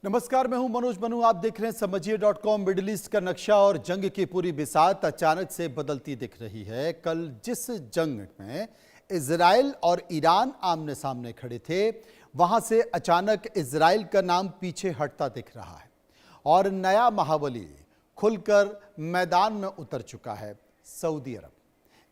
नमस्कार, मैं हूं मनोज मनु। आप देख रहे हैं समझिए.com। मिडिल ईस्ट का नक्शा और जंग की पूरी बिसात अचानक से बदलती दिख रही है। कल जिस जंग में इजराइल और ईरान आमने सामने खड़े थे, वहां से अचानक इजराइल का नाम पीछे हटता दिख रहा है और नया महाबली खुलकर मैदान में उतर चुका है, सऊदी अरब,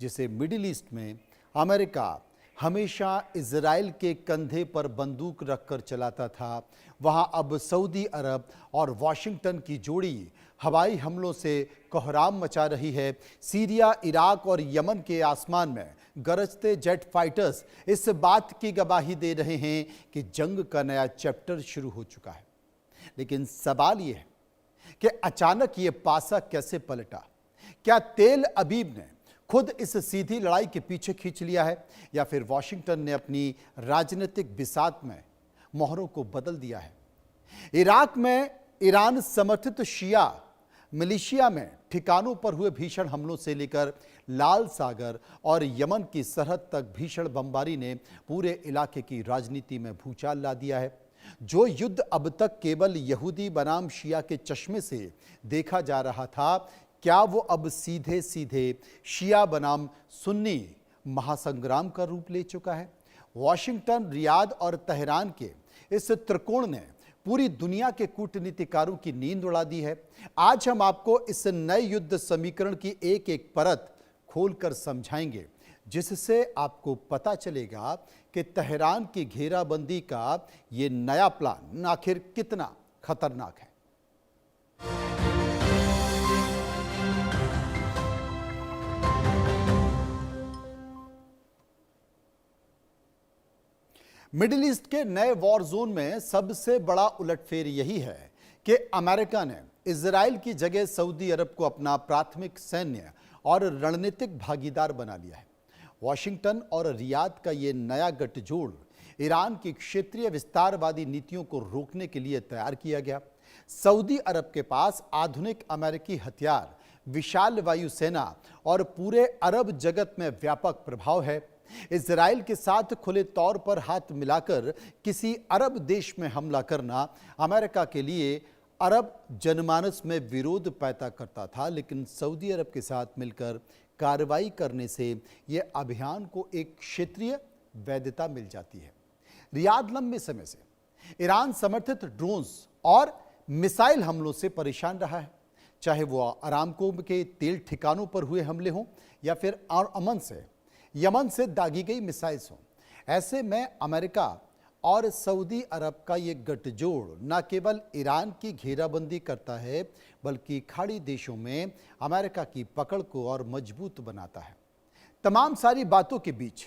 जिसे मिडिल ईस्ट में अमेरिका हमेशा इजराइल के कंधे पर बंदूक रखकर चलाता था, वहां अब सऊदी अरब और वाशिंगटन की जोड़ी हवाई हमलों से कोहराम मचा रही है। सीरिया, इराक और यमन के आसमान में गरजते जेट फाइटर्स इस बात की गवाही दे रहे हैं कि जंग का नया चैप्टर शुरू हो चुका है। लेकिन सवाल यह है कि अचानक ये पासा कैसे पलटा? क्या तेल अबीब ने खुद इस सीधी लड़ाई के पीछे खींच लिया है, या फिर वॉशिंगटन ने अपनी राजनीतिक बिसात में मोहरों को बदल दिया है? इराक में ईरान समर्थित शिया मिलिशिया में ठिकानों पर हुए भीषण हमलों से लेकर लाल सागर और यमन की सरहद तक भीषण बमबारी ने पूरे इलाके की राजनीति में भूचाल ला दिया है। जो युद्ध अब तक केवल यहूदी बनाम शिया के चश्मे से देखा जा रहा था, क्या वो अब सीधे सीधे शिया बनाम सुन्नी महासंग्राम का रूप ले चुका है? वॉशिंगटन, रियाद और तेहरान के इस त्रिकोण ने पूरी दुनिया के कूटनीतिकारों की नींद उड़ा दी है। आज हम आपको इस नए युद्ध समीकरण की एक एक परत खोलकर समझाएंगे, जिससे आपको पता चलेगा कि तेहरान की घेराबंदी का ये नया प्लान आखिर कितना खतरनाक है। मिडिल ईस्ट के नए वॉर जोन में सबसे बड़ा उलटफेर यही है कि अमेरिका ने इजराइल की जगह सऊदी अरब को अपना प्राथमिक सैन्य और रणनीतिक भागीदार बना लिया है। वॉशिंगटन और रियाद का ये नया गठजोड़ ईरान की क्षेत्रीय विस्तारवादी नीतियों को रोकने के लिए तैयार किया गया। सऊदी अरब के पास आधुनिक अमेरिकी हथियार, विशाल वायुसेना और पूरे अरब जगत में व्यापक प्रभाव है। इजराइल के साथ खुले तौर पर हाथ मिलाकर किसी अरब देश में हमला करना अमेरिका के लिए अरब जनमानस में विरोध पैदा करता था, लेकिन सऊदी अरब के साथ मिलकर कार्रवाई करने से यह अभियान को एक क्षेत्रीय वैधता मिल जाती है। रियाद लंबे समय से ईरान समर्थित ड्रोन्स और मिसाइल हमलों से परेशान रहा है, चाहे वो अरामको के तेल ठिकानों पर हुए हमले हों या फिर यमन से दागी गई मिसाइल्स हों। ऐसे में अमेरिका और सऊदी अरब का ये गठजोड़ न केवल ईरान की घेराबंदी करता है, बल्कि खाड़ी देशों में अमेरिका की पकड़ को और मजबूत बनाता है। तमाम सारी बातों के बीच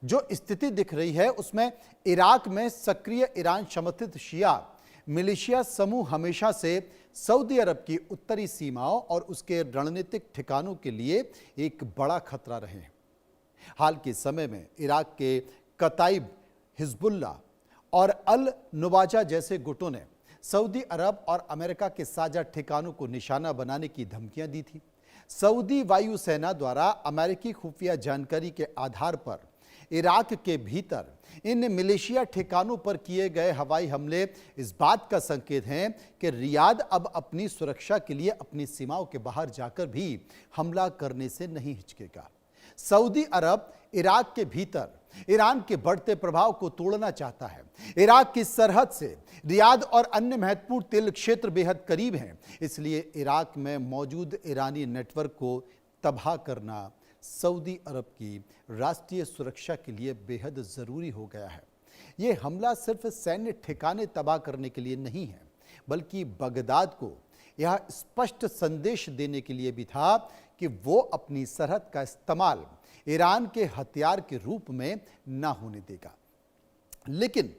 जो स्थिति दिख रही है, उसमें इराक में सक्रिय ईरान समर्थित शिया मिलिशिया समूह हमेशा से सऊदी अरब की उत्तरी सीमाओं और उसके रणनीतिक ठिकानों के लिए एक बड़ा खतरा रहे हैं। हाल के समय में इराक के कताइब, हिजबुल्ला और अल नुवाजा जैसे गुटों ने सऊदी अरब और अमेरिका के साझा ठिकानों को निशाना बनाने की धमकियां दी थी। सऊदी वायुसेना द्वारा अमेरिकी खुफिया जानकारी के आधार पर इराक के भीतर इन मिलिशिया ठिकानों पर किए गए हवाई हमले इस बात का संकेत हैं कि रियाद अब अपनी सुरक्षा के लिए अपनी सीमाओं के बाहर जाकर भी हमला करने से नहीं हिचकेगा। सऊदी अरब इराक के भीतर ईरान के बढ़ते प्रभाव को तोड़ना चाहता है। इराक की सरहद से रियाद और अन्य महत्वपूर्ण तेल क्षेत्र बेहद करीब हैं, इसलिए इराक में मौजूद ईरानी नेटवर्क को तबाह करना सऊदी अरब की राष्ट्रीय सुरक्षा के लिए बेहद ज़रूरी हो गया है। ये हमला सिर्फ सैन्य ठिकाने तबाह करने के लिए नहीं है, बल्कि बगदाद को यह स्पष्ट संदेश देने के लिए भी था कि वो अपनी सरहद का इस्तेमाल ईरान के हथियार के रूप में ना होने देगा। लेकिन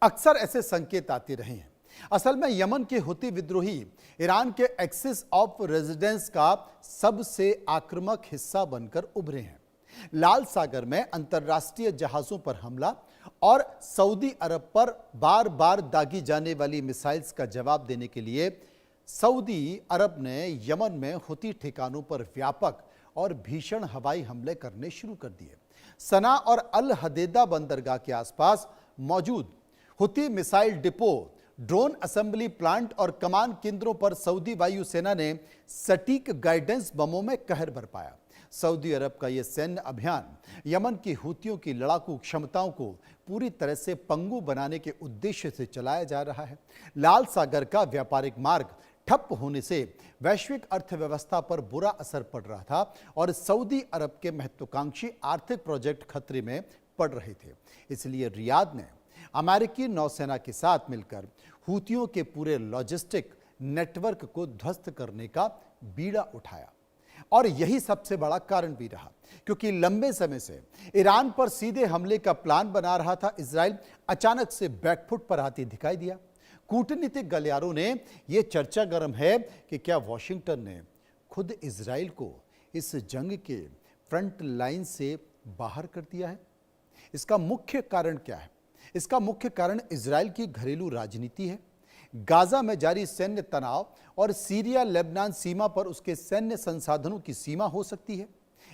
अक्सर ऐसे संकेत आते रहे हैं। असल में यमन के हुती विद्रोही ईरान के एक्सिस ऑफ रेजिडेंस का सबसे आक्रामक हिस्सा बनकर उभरे हैं। लाल सागर में अंतर्राष्ट्रीय जहाजों पर हमला और सऊदी अरब पर बार बार दागी जाने वाली मिसाइल्स का जवाब देने के लिए सऊदी अरब ने यमन में हुती ठिकानों पर व्यापक और भीषण हवाई हमले करने शुरू कर दिए। सना और अल हदेदा बंदरगाह के आसपास मौजूद Houthi missile depot drone assembly plant और कमान केंद्रों पर सऊदी वायुसेना ने सटीक गाइडेंस बमों में कहर बरपाया। सऊदी अरब का यह सैन्य अभियान यमन की हूतियों की लड़ाकू क्षमताओं को पूरी तरह से पंगु बनाने के उद्देश्य से चलाया जा रहा है। लाल सागर का व्यापारिक मार्ग ठप होने से वैश्विक अर्थव्यवस्था पर बुरा असर पड़ रहा था और सऊदी अरब के महत्वाकांक्षी आर्थिक प्रोजेक्ट खतरे में पड़ रहे थे। इसलिए रियाद ने अमेरिकी नौसेना के साथ मिलकर हूतियों के पूरे लॉजिस्टिक नेटवर्क को ध्वस्त करने का बीड़ा उठाया। और यही सबसे बड़ा कारण भी रहा, क्योंकि लंबे समय से ईरान पर सीधे हमले का प्लान बना रहा था इजराइल अचानक से बैकफुट पर आती दिखाई दिया। कूटनीतिक गलियारों ने यह चर्चा गर्म है कि क्या वॉशिंगटन ने खुद इजराइल को इस जंग के फ्रंट लाइन से बाहर कर दिया है। इसका मुख्य कारण क्या है? इसका मुख्य कारण इजराइल की घरेलू राजनीति है। गाजा में जारी सैन्य तनाव और सीरिया लेबनान सीमा पर उसके सैन्य संसाधनों की सीमा हो सकती है।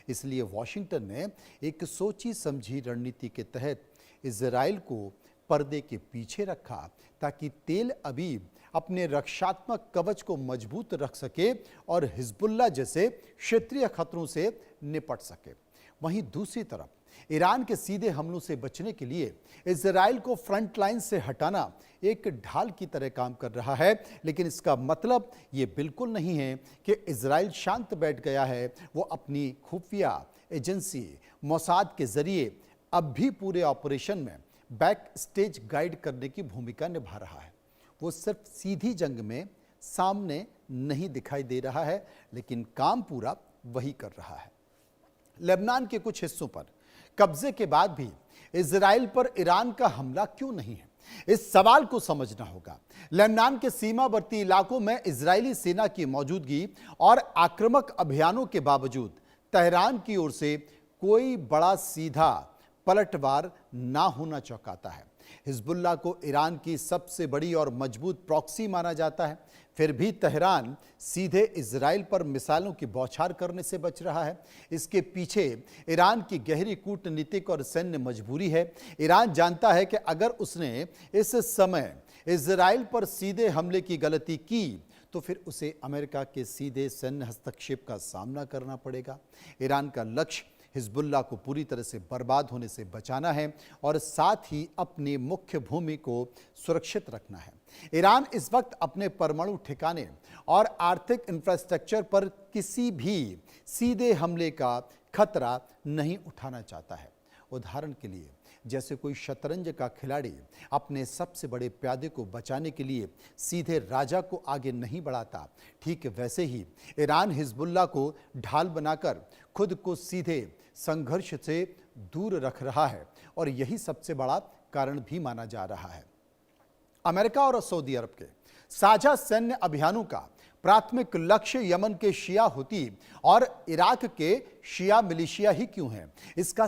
इसलिए वॉशिंगटन ने एक सोची समझी रणनीति के तहत इजराइल को पर्दे के पीछे रखा ताकि तेल अवीव अपने रक्षात्मक कवच को मजबूत रख सके और हिजबुल्लाह जैसे क्षेत्रीय खतरों से निपट सके। वहीं दूसरी तरफ ईरान के सीधे हमलों से बचने के लिए इजराइल को फ्रंट लाइन से हटाना एक ढाल की तरह काम कर रहा है। लेकिन इसका मतलब ये बिल्कुल नहीं है कि इजराइल शांत बैठ गया है। वो अपनी खुफिया एजेंसी मोसाद के जरिए अब भी पूरे ऑपरेशन में बैक स्टेज गाइड करने की भूमिका निभा रहा है। वो सिर्फ सीधी जंग में सामने नहीं दिखाई दे रहा है, लेकिन काम पूरा वही कर रहा है। लेबनान के कुछ हिस्सों पर कब्जे के बाद भी इजराइल पर ईरान का हमला क्यों नहीं है, इस सवाल को समझना होगा। लेबनान के सीमावर्ती इलाकों में इजरायली सेना की मौजूदगी और आक्रामक अभियानों के बावजूद तेहरान की ओर से कोई बड़ा सीधा पलटवार ना होना चौंकाता है। हिजबुल्लाह को ईरान की सबसे बड़ी और मजबूत प्रॉक्सी माना जाता है, फिर भी तेहरान सीधे इजराइल पर मिसाइलों की बौछार करने से बच रहा है। इसके पीछे ईरान की गहरी कूटनीतिक और सैन्य मजबूरी है। ईरान जानता है कि अगर उसने इस समय इजराइल पर सीधे हमले की गलती की तो फिर उसे अमेरिका के सीधे सैन्य हस्तक्षेप का सामना करना पड़ेगा। ईरान का लक्ष्य हिजबुल्लाह को पूरी तरह से बर्बाद होने से बचाना है और साथ ही अपनी मुख्य भूमि को सुरक्षित रखना है। ईरान इस वक्त अपने परमाणु ठिकाने और आर्थिक इंफ्रास्ट्रक्चर पर किसी भी सीधे हमले का खतरा नहीं उठाना चाहता है। उदाहरण के लिए, जैसे कोई शतरंज का खिलाड़ी अपने सबसे बड़े प्यादे को बचाने के लिए सीधे राजा को आगे नहीं बढ़ाता, ठीक वैसे ही ईरान हिजबुल्लाह को ढाल बनाकर खुद को सीधे संघर्ष से दूर रख रहा है और यही सबसे बड़ा कारण भी माना जा रहा है। अमेरिका और सऊदी अरब के साझा सैन्य अभियानों का प्राथमिक लक्ष्य यमन के शिया हुती और इराक के शिया मिलिशिया ही क्यों है, इसका